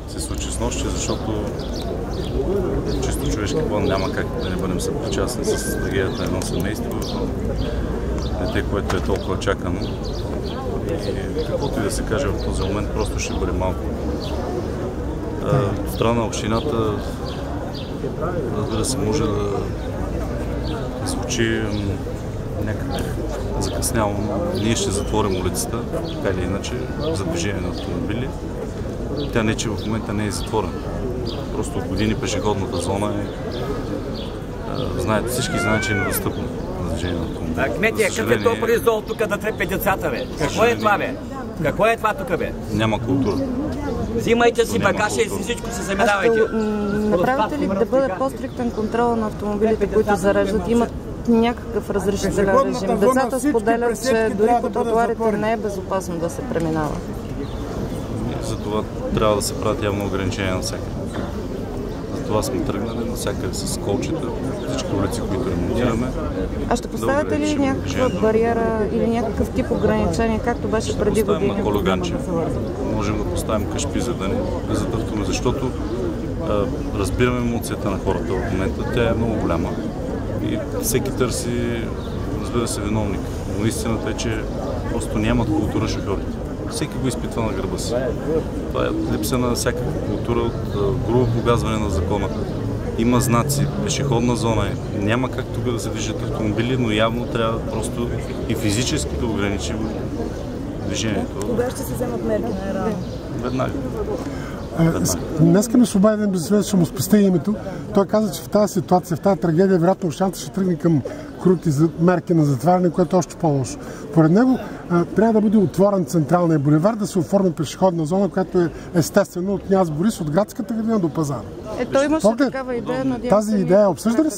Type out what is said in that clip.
се случи с нощи, защото чисто човешки план няма как да не бъдем съпричастни с трагедията на едно семейство, дете, което е толкова чакано. И каквото и да се каже в този момент, просто ще бъде малко. От страна на общината, разбира се, може да звучи някак закъсняло, но ние ще затворим улицата, така или иначе, за движение на автомобили. Тя не, че в момента не е затворена. Просто от години пешеходната зона е, знаете, всички знаят, че е недостъпна на движение на автомобили. Кметия, какъв е то призол тук да трепе децата, бе? Какво е това, бе? Какво е това тук, бе? Няма култура. Взимайте си багажа и всичко се заминавайте. Направите ли да бъде по-стриктен контрол на автомобилите, които зареждат? Имат някакъв разрешителен режим. Децата споделят, че дори по тротоарите не е безопасно да се преминава. Затова трябва да се правят явно ограничения на всякъде. Затова сме тръгнали навсякъде с колчета, всички улици, които ремонтираме. А ще поставяте ли някаква бариера или някакъв тип ограничение, както беше преди години? Ще поставим на кологанче. Можем да поставим кашпи, за да не затъртваме, защото разбираме емоцията на хората в момента. Тя е много голяма и всеки търси, разбира се, виновник. Но истината е, че просто нямат култура шофьорите. Всеки го изпитва на гърба си. Това е липса на всякаква култура от грубо погазване на закона. Има знаци, пешеходна зона е. Няма как тук да се движат автомобили, но явно трябва просто и физически да ограничим движението. Кога ще се вземат мерки на РАО? Веднага. Днеска на свободен бизнесмен ще му спестя името. Той каза, че в тази ситуация, в тази трагедия, вероятно общината ще тръгне към крути мерки на затваряне, което е още по-лошо. Поред него трябва да бъде отворен централния булевар, да се оформи пешеходна зона, която е естествено от Княз Борис, от градската градина до пазара. Той имаше такава идея, надявам се. Тази идея обсъжда ли се?